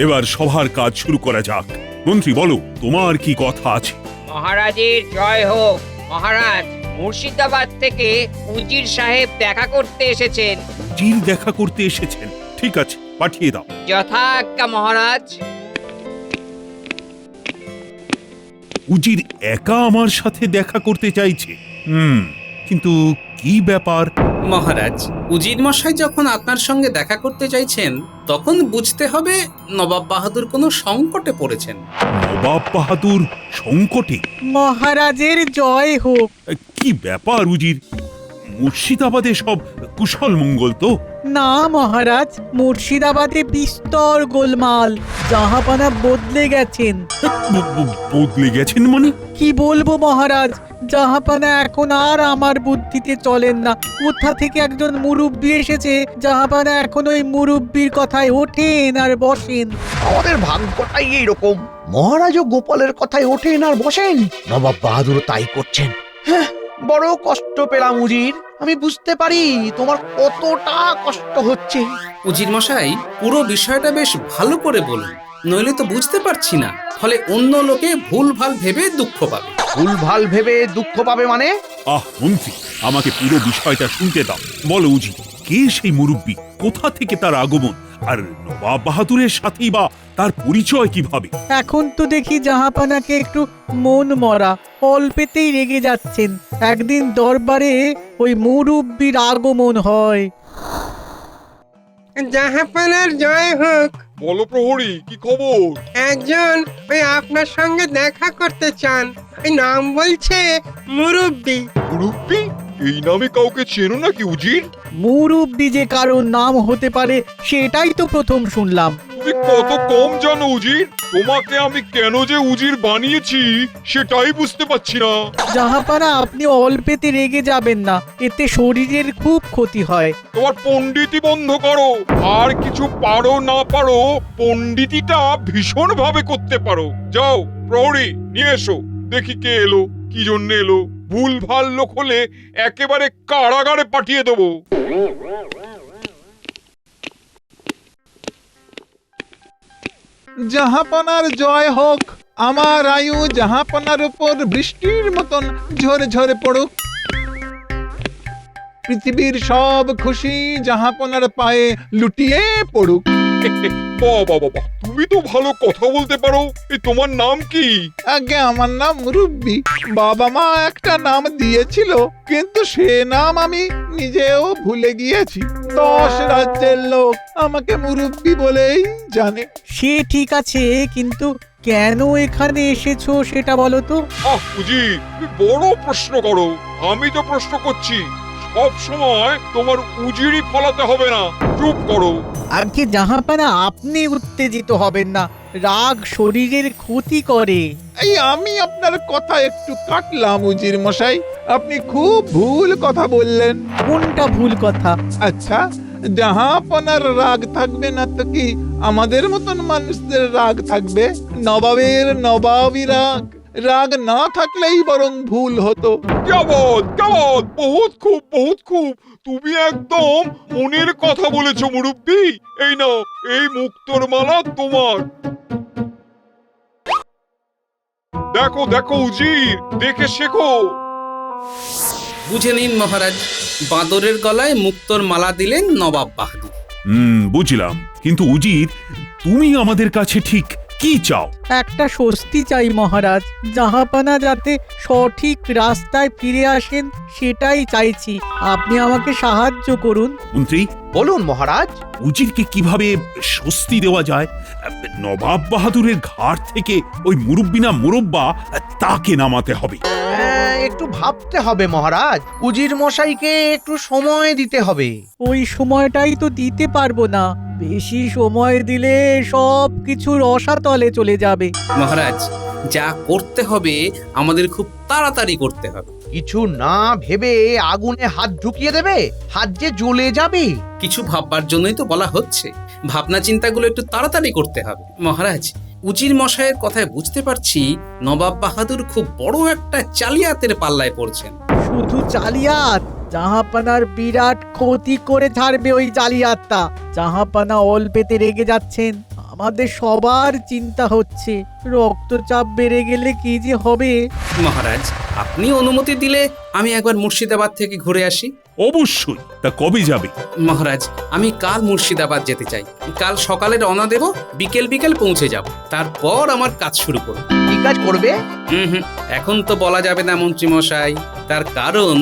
এবার সভার কাজ শুরু করা যাক। মন্ত্রী বলো, তোমার কি কথা আছে? মহারাজের জয় হোক। মহারাজ, মুর্শিদাবাদ থেকে উজির সাহেব দেখা করতে এসেছেন। উজির দেখা করতে এসেছেন? ঠিক আছে, পাঠিয়ে দাও। যথাজ্ঞা মহারাজ। উজির একা আমার সাথে দেখা করতে চাইছে। কিন্তু কি ব্যাপার? মহারাজ, উজির মশাই যখন আপনার সঙ্গে দেখা করতে চাইছেন তখন বুঝতে হবে নবাব বাহাদুর কোনো সংকটে পড়েছেন। নবাব বাহাদুর সংকটে? মহারাজের জয় হোক। কি ব্যাপার উজির? মুর্শিদাবাদে সব কুশল মঙ্গল তো? না মহারাজ, মুর্শিদাবাদে বিস্তর গোলমাল। জাহাপানা বদলে গেছেন। বদলে গেছেন মানে? কি বলবো মহারাজ, জাহাপানা এখন আর আমার বুদ্ধিতে চলেন না। কোথা থেকে একজন মুরব্বি এসেছে, জাহাপানা এখন ওই মুরব্বির কথায় ওঠেন আর বসেন। আমাদের ভাগ্যটাই এইরকম। মহারাজও গোপালের কথায় ওঠেন আর বসেন, নবাব বাহাদুর তাই করছেন। হ্যাঁ, বড় কষ্ট পেলাম উজির। আমি বুঝতে পারি তোমার কতটা কষ্ট হচ্ছে। উজির মশাই, পুরো বিষয়টা বেশ ভালো করে বলুন, নইলে তো বুঝতে পারছি না। ফলে অন্য লোকে ভুলভাল ভেবে দুঃখ পাবে। ভুলভাল ভেবে দুঃখ পাবে মানে? মন্ত্রী, আমাকে পুরো বিষয়টা শুনতে দাও। বলো উজির, কে সেই মুরব্বি? কোথা থেকে তার আগমন? আর নবাব বাহাদুরের সাথেই বা তার পরিচয় কিভাবে? এখন তো দেখি জাহাপানাকে একটু মন মরা, অল্পেতেই রেগে যাচ্ছেন। একদিন দরবারে ওই মুরব্বির আগমন হয়। জাহাপানার জয় হোক। বলো প্রহরী, কি খবর? একজন ওই আপনার সঙ্গে দেখা করতে চান। ওই নাম বলছে মুরব্বি। মুরুব্বি? এই নামে কাউকে চেনো নাকি উজির? মুরব্বি যে কারোর নাম হতে পারে সেটাই তো প্রথম শুনলাম। তুমি কত কম জানো উজির। তোমাকে আমি কেন যে উজির বানিয়েছি সেটাই বুঝতে পারছি না। জাহাপানা, আপনি অল্পেতে রেগে যাবেন না, এতে শরীরের খুব ক্ষতি হয়। তোমার পণ্ডিতি বন্ধ করো। আর কিছু পারো না পারো, পণ্ডিতিটা ভীষণ ভাবে করতে পারো। যাও প্রহরী, নিয়ে এসো। দেখি কে এলো, কি জন্য এলো। ভুল ভাল লোক হলে একেবারে কারাগারে পাঠিয়ে দেবো। জাহাপনার জয় হোক। আমার আয়ু জাহাপনার উপর বৃষ্টির মতন ঝরে ঝরে পড়ুক। পৃথিবীর সব খুশি জাহাপনার পায়ে লুটিয়ে পড়ুক। বাবা বাবা, তুমি তো ভালো কথা বলতে পারো। তোমার নাম কি? আগে আমার নাম মুরব্বি। বাবা মা একটা নাম দিয়েছিল, কিন্তু সে নাম আমি নিজেও ভুলে গিয়েছি। 10 রাজ্যের লোক আমাকে মুরব্বি বলেই জানে। সে ঠিক আছে, কিন্তু কেন এখানে এসেছো সেটা বলো তো। উজির, তুমি বড় প্রশ্ন করো। আমি তো প্রশ্ন করছি। সব সময় তোমার উজিরই ফলাতে হবে না। চুপ করো। আজকে জাহাপানা, আপনি উত্তেজিত হবেন না, রাগ শরীরের ক্ষতি করে। এই আমি আপনার কথা একটু কাটলাম উজির মশাই। আপনি খুব ভুল কথা বললেন। কোনটা ভুল কথা? আচ্ছা, জাহাপনার রাগ থাকবে না তো কি আমাদের মতন মানুষদের রাগ থাকবে? নবাবের নবাবী রাগ। রাগ না থাকলেই বরং ভুল হতো। কেমন কেমন, বহুত খুব বহুত খুব। তুমি একদম মনের কথা বলেছো মুরব্বি। এই নাও, এই মুক্তোর মালা তোমার। দেখো দেখো উজির, দেখে শেখো। বুঝে নিন মহারাজ, বাঁদরের গলায় মুক্তোর মালা দিলেন নবাব বাহাদুর। বুঝলাম, কিন্তু উজির, তুমি আমাদের কাছে ঠিক কি চাও? একটা স্বস্তি চাই মহারাজ, জাহাপানা যাতে সঠিক রাস্তায় ফিরে আসেন সেটাই চাইছি। আপনি আমাকে সাহায্য করুন। মন্ত্রী বলুন মহারাজ। উজিরকে কিভাবে স্বস্তি দেওয়া যায়? নবাব বাহাদুরের ঘাট থেকে ওই মুরব্বি না মুরব্বা, তাকে নামাতে হবে। একটু ভাবতে হবে মহারাজ। উজির মশাইকে একটু সময় দিতে হবে। ওই সময়টাই তো দিতে পারবো না, বেশি সময় দিলে সব কিছু রসাতলে চলে যাবে। মহারাজ, যা করতে হবে আমাদের খুব তাড়াতাড়ি করতে হবে। কিছু না ভেবে আগুনে হাত ঢুকিয়ে দেবে, হাত যে জ্বলে যাবে। কিছু ভাববার জন্যই তো বলা হচ্ছে, ভাবনা চিন্তাগুলো একটু তাড়াতাড়ি করতে হবে। মহারাজ, উজির মশাইয়ের কথায় বুঝতে পারছি নবাব বাহাদুর খুব বড় একটা জালিয়াতের পাল্লায় পড়ছেন। শুধু জালিয়াত? জাহাপানার বিরাট ক্ষতি করে ছাড়বে ওই জালিয়াতটা। জাহাপানা অল্পেতে রেগে যাচ্ছেন, আমাদের সবার চিন্তা হচ্ছে রক্তচাপ বেড়ে গেলে কি যে হবে। মহারাজ, আপনি অনুমতি দিলে আমি একবার মুর্শিদাবাদ থেকে ঘুরে আসি। অবশ্যই, তা কবে যাবে? মহারাজ, আমি কাল মুর্শিদাবাদ যেতে চাই। কাল সকালে রওনা দেব, বিকেল বিকেল পৌঁছে যাব, তারপর আমার কাজ শুরু করব। কি কাজ করবে? হুম, এখন তো বলা যাবে না মন্ত্রী মশাই, তার কারণ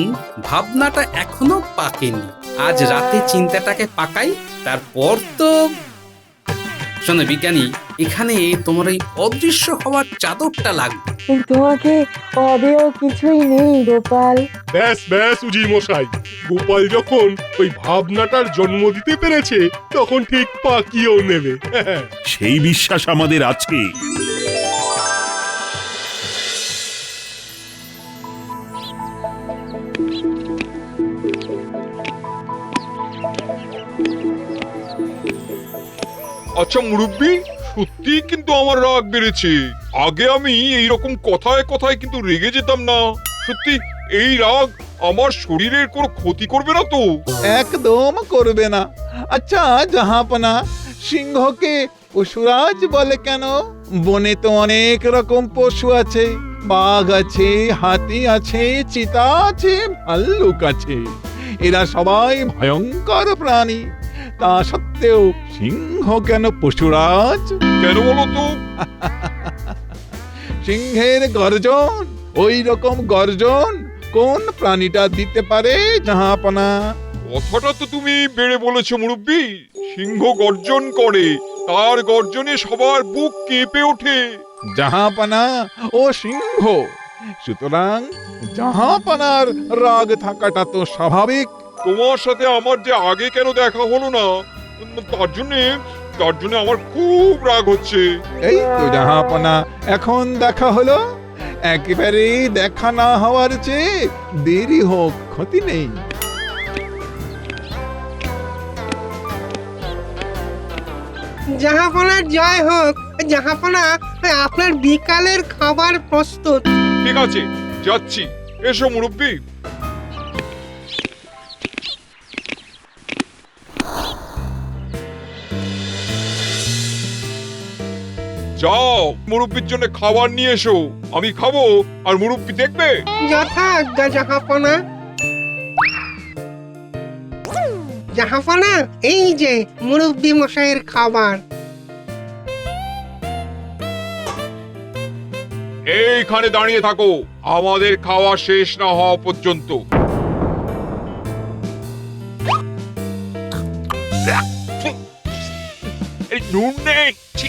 ভাবনাটা এখনো পাকেনি। আজ রাতে চিন্তাটাকে পাকাই, তারপর তো। শোনো বিজ্ঞানী, এখানে তোমার এই অদৃশ্য হওয়ার চাদরটা লাগবে। তোমাকে অদেয় কিছুই নেই গোপাল। ব্যাস ব্যাস উজির মশাই, গোপাল যখন ওই ভাবনাটার জন্ম দিতে পেরেছে তখন ঠিক পাকিয়েও নেবে। সেই বিশ্বাস আমাদের আছে। আচ্ছা মুরব্বি, সত্যি কিন্তু আমার রাগ বেড়েছে। আগে আমি এইরকম কথায় কথায় কিন্তু রেগে যেতাম না। সত্যি এই রাগ আমার শরীরের কোনো ক্ষতি করবে না তো? একদম করবে না। আচ্ছা জাহাপনা, সিংহকে পশুরাজ বলে কেন? বনে তো অনেক রকম পশু আছে, বাঘ আছে, হাতি আছে, চিতা আছে, ভাল্লুক আছে। এরা সবাই ভয়ঙ্কর প্রাণী, তা সত্ত্বেও সিংহ কেন পশুরাজ? কেন বলো তো? সিংহের গর্জন, ওই রকম গর্জন কোন প্রাণীটা দিতে পারে জাহাপনা? কথাটা তো তুমি বেড়ে বলেছো মুরব্বি। সিংহ গর্জন করে, তার গর্জনে সবার বুক কেঁপে ওঠে। জাহাপনা ও সিংহ, সুতরাং জাহাপনার রাগ থাকাটা তো স্বাভাবিক। তোমার সাথে আমার যে আগে কেন দেখা হলো না, তার জন্য আমার খুব রাগ হচ্ছে। এই তো জাহাপনা, এখন দেখা হলো। একেবারে দেখা না হওয়ার চেয়ে দেরি হোক, ক্ষতি নেই। জাহাপনার জয় হোক। জাহাপনা, আপনার বিকালের খাবার প্রস্তুত। ঠিক আছে, যাচ্ছি। এসো মুরব্বি। যাও, মুরব্বির জন্য খাবার নিয়ে এসো। আমি খাবো আর মুরব্বি দেখবে। যথা আজ্ঞা জাহাপনা। জাহাপনা, এই যে মুরব্বি মশাইয়ের খাবার। এইখানে দাঁড়িয়ে থাকো আমাদের খাওয়া শেষ না হওয়া পর্যন্ত। এই নুন নেই। ছি।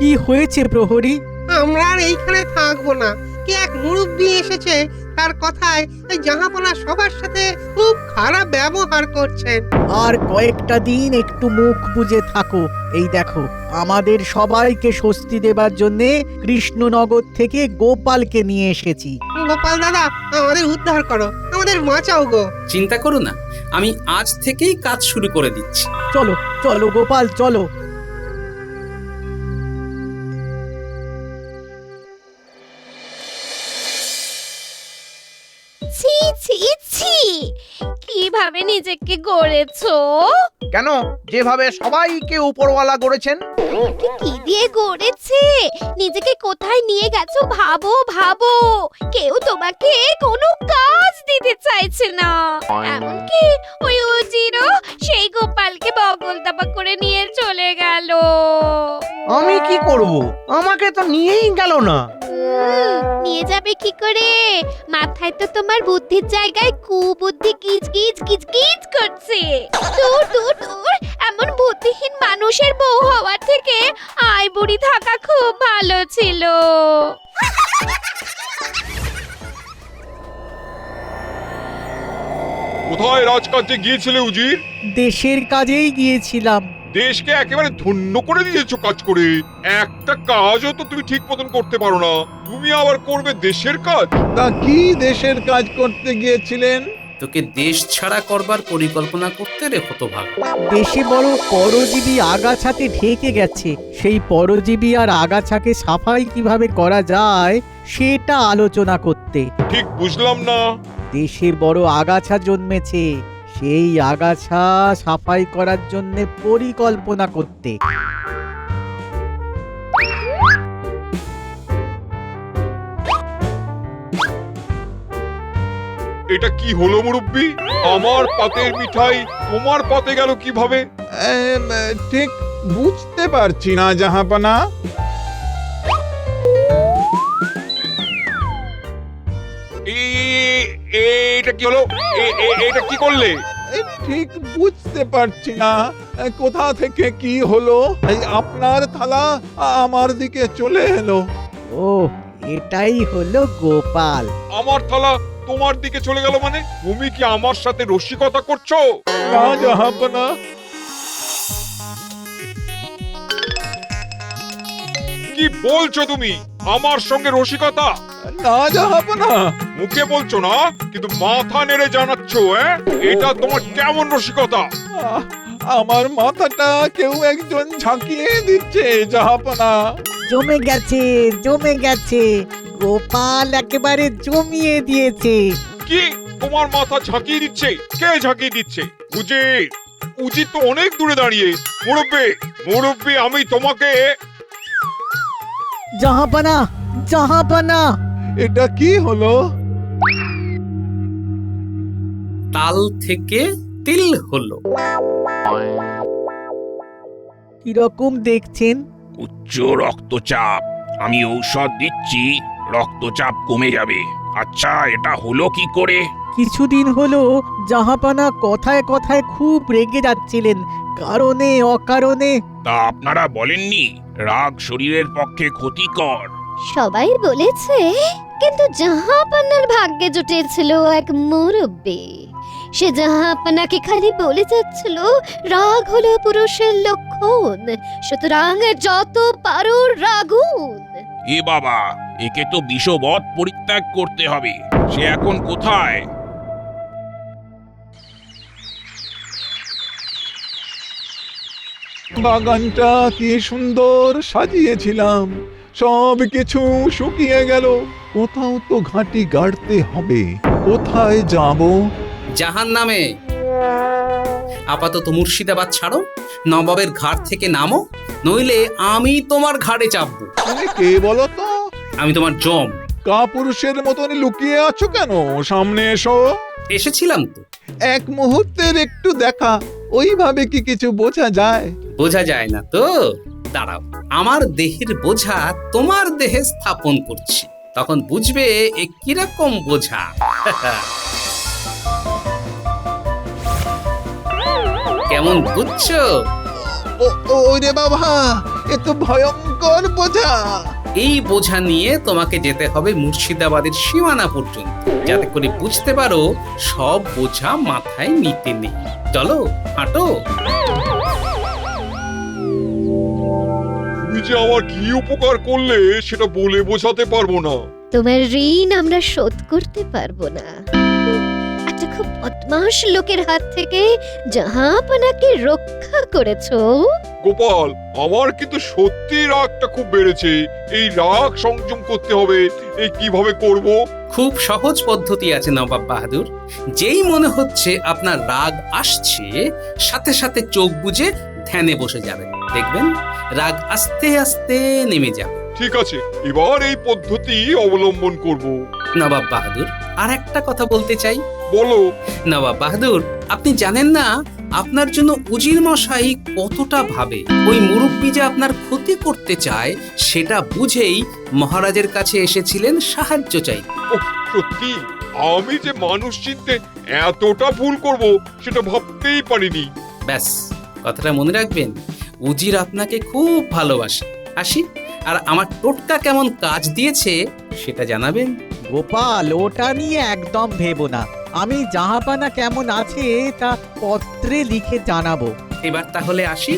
কি হয়েছে প্রহরী? আমরা আর এইখানে থাকবো না। কি এক মুরব্বি এসেছে, তার কথায় এই জাহাপনা সবার সাথে খুব খারাপ ব্যবহার করছেন। আর কয়েকটা দিন একটু মুখ বুজে থাকো। এই দেখো, আমাদের সবাইকে স্বস্তি দেবার জন্যে কৃষ্ণনগর থেকে গোপালকে নিয়ে এসেছি। গোপাল দাদা, আমাদের উদ্ধার করো, আমাদের বাঁচাও গো। চিন্তা করো না, আমি আজ থেকেই কাজ শুরু করে দিচ্ছি। চলো চলো গোপাল, চলো। ছি ছি ছি, কিভাবে নিজেকে গড়েছো? কেন, যেভাবে সবাইকে উপরওয়ালা গড়েছেন। তোমাকে কি দিয়ে গড়েছে? নিজেকে কোথায় নিয়ে গেছো ভাবো ভাবো। কেউ তোমাকে কোনো কাজ দিতে চাইছে না। এমনকি ওই উজিরও সেই গোপালকে বগল দাবা করে নিয়ে চলে গেল। আমি কি করব? আমাকে তো নিয়েই গেল না। নিয়ে যাবে কি করে? মাথায় তো তোমার বুদ্ধির জায়গায় কুবুদ্ধি কিচ কিচ কিচ কিচ করছে। দূর দূর দূর, এমন বুদ্ধিহীন মানুষের বউ হওয়ার থেকে আই বুড়ি থাকা খুব ভালো ছিল। কোথায় রাজকার্যে গিয়েছিলে উজির? দেশের কাজেই গিয়েছিলাম। দেশকে একেবারে ধন্য করে দিয়েছো কাজ করে। একটা কাজও তো তুমি ঠিক মতন করতে পারো না, তুমি আবার করবে দেশের কাজ। তা কি দেশের কাজ করতে গিয়েছিলেন? তোকে দেশ ছাড়া করবার পরিকল্পনা করতে রে হতভাগা। দেশে বড় পরজীবী আগাছাতে ঢেকে গেছে, সেই পরজীবী আর আগাছাকে সাফাই কিভাবে করা যায় সেটা আলোচনা করতে। ঠিক বুঝলাম না। দেশে বড় আগাছা জন্মেছে, সেই আগাছা সাফাই করার জন্য পরিকল্পনা করতে। এটা কি হলো মুরব্বি? আমার পাতের মিঠাই তোমার পাতে গেল কিভাবে? ঠিক বুঝতে পারছি না জাহাপনা। এটা কি হলো? এটা কি করলে? ঠিক বুঝতে পারছি না কোথা থেকে কি হলো। এই আপনার থালা আমার দিকে চলে এলো। ও, এটাই হলো গোপাল। আমার থালা তোমার দিকে চলে গেল মানে? তুমি কি আমার সাথে রসিকতা করছো? না জাহাপনা। কি বলছো তুমি? আমার সঙ্গে রসিকতা? না জাহাপনা। মুখে বলছো না, কিন্তু মাথা নেড়ে জানাচ্ছ। এটা তোমার কেমন রসিকতা? আমার মাথাটা কেউ একজন ঝাঁকিয়ে দিচ্ছে জাহাপনা। জমে গেছে, জমে গেছে, গোপাল একেবারে জমিয়ে দিয়েছে। কি তোমার মাথা ঝাঁকিয়ে দিচ্ছে? কে ঝাঁকিয়ে দিচ্ছে? উচিত তো অনেক দূরে দাঁড়িয়ে। মুরব্বি আমি তোমাকে। জাহাপানা, জাহাপানা, এটা কি হলো? তাল থেকে তিল হলো। কিরকম দেখছেন? উচ্চ রক্তচাপ। আমি ঔষধ দিচ্ছি, রক্তচাপ কমে যাবে। আচ্ছা, এটা হলো কি করে? কিছুদিন হলো জাহাপানা কথায় কথায় খুব রেগে যাচ্ছিলেন, কারণে অকারণে। তা আপনারা বলেননি রাগ শরীরের পক্ষে ক্ষতিকর? সবাই বলেছে, কিন্তু জাহাপানার ভাগ্যে জুটেছিল এক মুরব্বী। সে জাহাপানাকে খালি বলে যাচ্ছিল রাগ হলো পুরুষের লক্ষণ, সুতরাং যত পারো রাগুন। এ বাবা, একে তো বিষবৎ পরিত্যাগ করতে হবে। সে এখন কোথায়? বাগানটা কি সুন্দর সাজিয়েছিলাম, সব কিছু শুকিয়ে গেল। কোথাও তো ঘাঁটি গাড়তে হবে। কোথায় যাব? জাহান্নামে। আপাতত মুর্শিদাবাদ ছাড়ো, নবাবের ঘাট থেকে নামো, নইলে আমি তোমার ঘাড়ে চাপবো। তুমি কে বলো তো? আমি তোমার জম। কাপুরুষের মতন লুকিয়ে আছো কেন? সামনে এসো। এসেছিলাম তো। এক মুহূর্তের একটু দেখা, ওইভাবে কি কিছু বোঝা যায়? বোঝা যায় না তো? দাঁড়াও, আমার দেহের বোঝা তোমার দেহে স্থাপন করছি, তখন বুঝবে এ কিরকম বোঝা। কেমন বুঝছো? ওরে বাবা, এ তো ভয়ঙ্কর বোঝা। এই বোঝা নিয়ে তোমাকে যেতে হবে মুর্শিদাবাদের সীমানা পর্যন্ত, যাতে করে বুঝতে পারো সব বোঝা মাথায় নিতে নেই। চলো, হাঁটো। তুমি যে আমার কি উপকার করলে সেটা বলে বোঝাতে পারবো না। তোমার ঋণ আমরা শোধ করতে পারবো না। একটা খুব বদমাশ লোকের হাত থেকে জাহাপানাকে রক্ষা করেছো। গোপাল, আমার কিন্তু সত্যি রাগটা খুব বেড়েছে। এই রাগ সংযম করতে হবে। এই কিভাবে করব? খুব সহজ পদ্ধতি আছে নবাব বাহাদুর। যেই মনে হচ্ছে আপনার রাগ আসছে, সাথে সাথে চোখ বুজে ধ্যানে বসে যাবেন, দেখবেন রাগ আস্তে আস্তে নেমে যাবে। ঠিক আছে, এবার এই পদ্ধতি অবলম্বন করব। নবাব বাহাদুর, আর একটা কথা বলতে চাই। বলো। নবাব বাহাদুর, আপনি জানেন না আপনার জন্য উজির মশাই কতটা ভাবে। ওই মুরব্বি যে আপনার ক্ষতি করতে চায় সেটা বুঝেই মহারাজের কাছে এসেছিলেন সাহায্য চাই। সত্যি আমি যে মানুষ চিনতে এতটা ভুল করব সেটা ভাবতেই পারিনি। ব্যাস, কথাটা মনে রাখবেন। উজির আপনাকে খুব ভালোবাসে। আসি, আর আমার টোটকা কেমন কাজ দিয়েছে সেটা জানাবেন। গোপাল, ওটা নিয়ে একদম ভেবো না। আমি জাহাপানা কেমন আছে তা পত্রে লিখে জানাবো। এবার তাহলে আসি।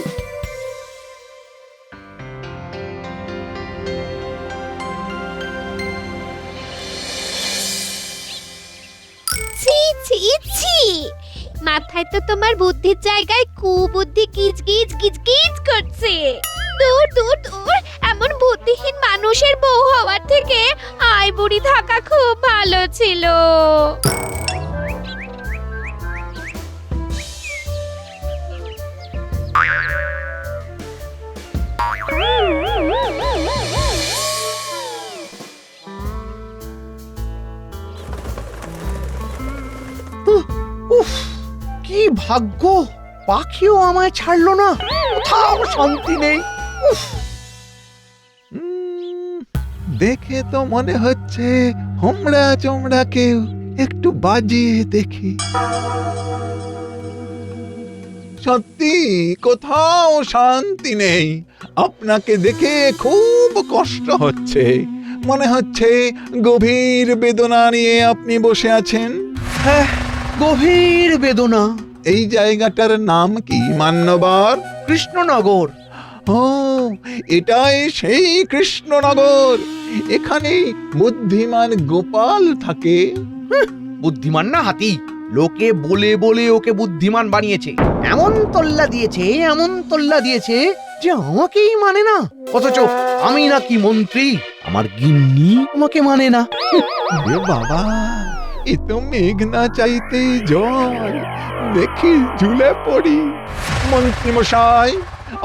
ছি ছি মাথায় তো তোমার বুদ্ধির জায়গায় কুবুদ্ধি কিচকিচ কিচকিচ করছে। দূর দূর দূর, এমন বুদ্ধিহীন মানুষের বউ হওয়ার থেকে আই বুড়ি থাকা খুব ভালো ছিল। উফ, কি ভাগ্য, পাখিও আমায় ছাড়লো না, কোথাও শান্তি নেই। উফ, দেখে তো মনে হচ্ছে হোমড়া চোমড়া কেউ, একটু বাজিয়ে দেখি। সত্যি কোথাও শান্তি নেই। আপনাকে দেখে খুব কষ্ট হচ্ছে, মনে হচ্ছে গভীর বেদনা নিয়ে আপনি বসে আছেন। হ্যাঁ, গভীর বেদনা। এই জায়গাটার নাম কি মান্যবর? কৃষ্ণনগর। ও, এটাই সেই কৃষ্ণনগর। এখানে বুদ্ধিমান গোপাল থাকে। বুদ্ধিমান না হাতি, লোকে বলে বলে ওকে বুদ্ধিমান বানিয়েছে। এমন তল্লা দিয়েছে, এমন তল্লা দিয়েছে যে আমাকেই মানে না। অথচ আমি নাকি মন্ত্রী, আমার গিন্নি আমাকে মানে না। এ বাবা, এ তো মেঘ না চাইতেই জল, দেখি ঝুলে পড়ি। মন্ত্রী মশাই,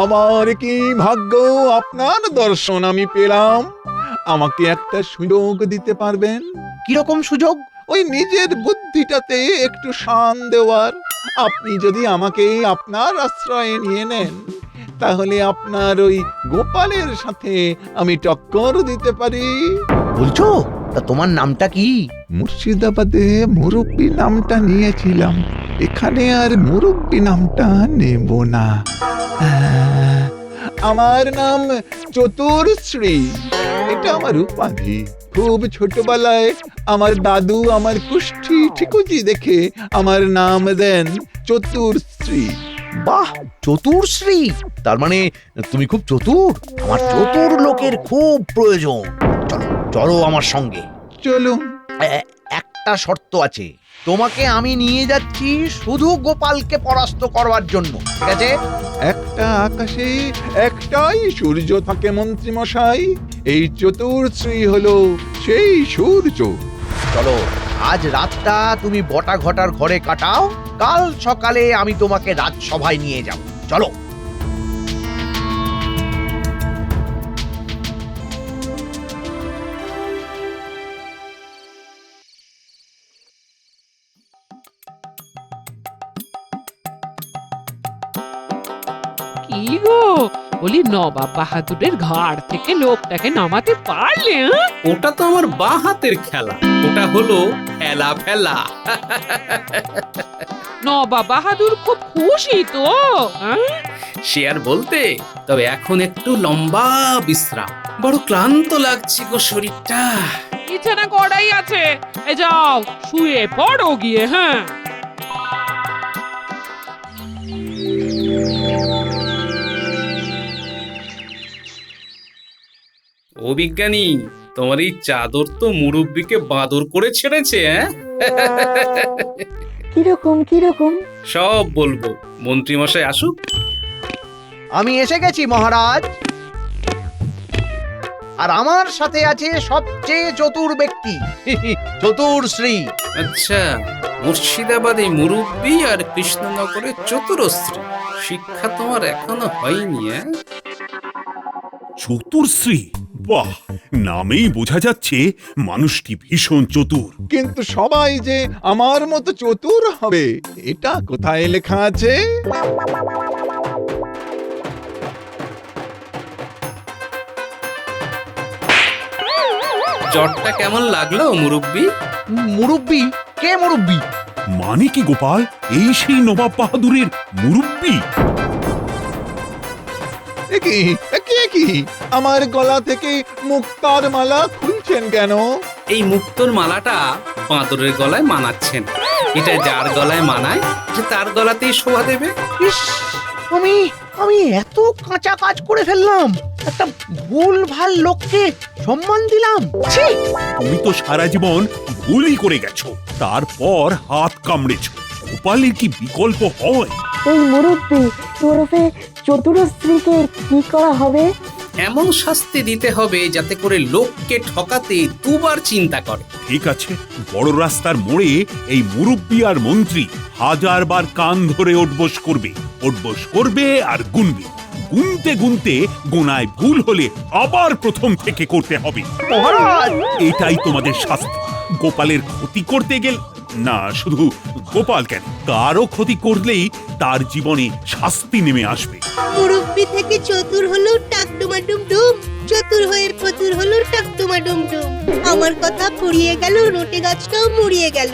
আমার কি ভাগ্য আপনার দর্শন আমি পেলাম। আমাকে একটা সুযোগ দিতে পারবেন? কিরকম সুযোগ? ওই নিজের বুদ্ধিটাতে একটু শান দেওয়ার। আপনি যদি আমাকে আপনার আশ্রয়ে নিয়ে নেন, তাহলে আপনার ওই গোপালের সাথে আমি টক্কর দিতে পারি। বলছো? তা তোমার নামটা কি? মুর্শিদাবাদে মুরব্বী নামটা নিয়েছিলাম, এখানে আর মুরব্বী নামটা নেব না। আমার নাম চতুর্শ্রী, এটা আমার উপাধি। খুব ছোটবেলায় আমার দাদু আমার কুষ্ঠি ঠিকুজি দেখে আমার নাম দেন চতুর্শ্রী। বাহ, চতুর্শ্রী, তার মানে তুমি খুব চতুর। আমার চতুর লোকের খুব প্রয়োজন। চলো চলো আমার সঙ্গে। চলুন। একটা শর্ত আছে, তোমাকে আমি নিয়ে যাচ্ছি শুধু গোপালকে পরাস্ত করবার জন্য, ঠিক আছে? একটা আকাশে একটাই সূর্য থাকে মন্ত্রী মশাই, এই চতুর্শ্রী হলো সেই সূর্য। চলো, আজ রাতটা তুমি বটা ঘটার ঘরে কাটাও, কাল সকালে আমি তোমাকে রাজসভায় নিয়ে যাব। চলো। কি গো, বলি নবাব বাহাদুরের ঘাড় থেকে লোকটাকে নামাতে পারলে? ওটা তো আমার বাঁ হাতের খেলা, ওটা হলো খেলা ফেলা। নবাব বাহাদুর খুব খুশি তো? সে আর বলতে, তবে এখন একটু লম্বা বিশ্রাম, বড় ক্লান্ত লাগছে গো শরীরটা। বিছানা করাই আছে, এই যাও শুয়ে পড়ো গিয়ে। হ্যাঁ, ও বিজ্ঞানী, তোমার এই চাদর তো মুরব্বিকে বাঁদর করে ছেড়েছে। কিরকম কিরকম? সব বলবো, মন্ত্রী মশাই আসুক। আমি এসে গেছি মহারাজ, আর আমার সাথে আছে সবচেয়ে চতুর ব্যক্তি, চতুর্শ্রী। আচ্ছা, মুর্শিদাবাদে মুরব্বি আর কৃষ্ণনগরে চতুরশ্রী, শিক্ষা তোমার এখনো হয়নি। চতুর্শ্রী, বাহ, নামেই বোঝা যাচ্ছে মানুষটি ভীষণ চতুর। কিন্তু সবাই যে আমার মতো চতুর হবে, এটা কোথায় লেখা আছে? চটটা কেমন লাগলো মুরব্বি? মুরব্বি? কে মুরব্বি? মানে কি গোপাল, এই সেই নবাব বাহাদুরের মুরব্বি? কি আমার গলা থেকে মুক্তার মালা খুলছেন কেন? এই মুক্তোর মালাটা বাঁদরের গলায় মানাচ্ছেন। এটা যার গলায় মানায়, যে তার গলাতেই শোভা দেবে। ইস, আমি এত কাঁচা কাজ করে ফেললাম, একটা ভুল ভাল লোককে সম্মান দিলাম। ছি! তুমি তো সারা জীবন ভুলই করে গেছো, তারপর হাত কামড়েছো। গোপালের কি বিকল্প হয়? এই মুরব্বি ওরফে চতুরশ্রীকে কি করা হবে? এমন শাস্তি দিতে হবে যাতে করে লোককে ঠকাতে দুবার চিন্তা করে। ঠিক আছে, বড় রাস্তার মোড়ে এই মুরব্বি আর মন্ত্রী 1000 বার কান ধরে ওঠবোস করবে আর গুনবে। গুনতে গুনতে গোনায় ভুল হলে আবার প্রথম থেকে করতে হবে। মহারাজ, এটাই তোমাদের শাস্তি। গোপালের ক্ষতি করতে গেলে না, শুধু গোপাল কেন, কারো ক্ষতি করলেই তার জীবনে শাস্তি নেমে আসবে। মুরব্বি থেকে চতুর হলো টাকটুমা ডুমডুম, চতুর হয়ে ফতুর হলো টাকটুমা ডুমডুম। আমার কথা ফুরিয়ে গেল, রোটে গাছটাও মুড়িয়ে গেল।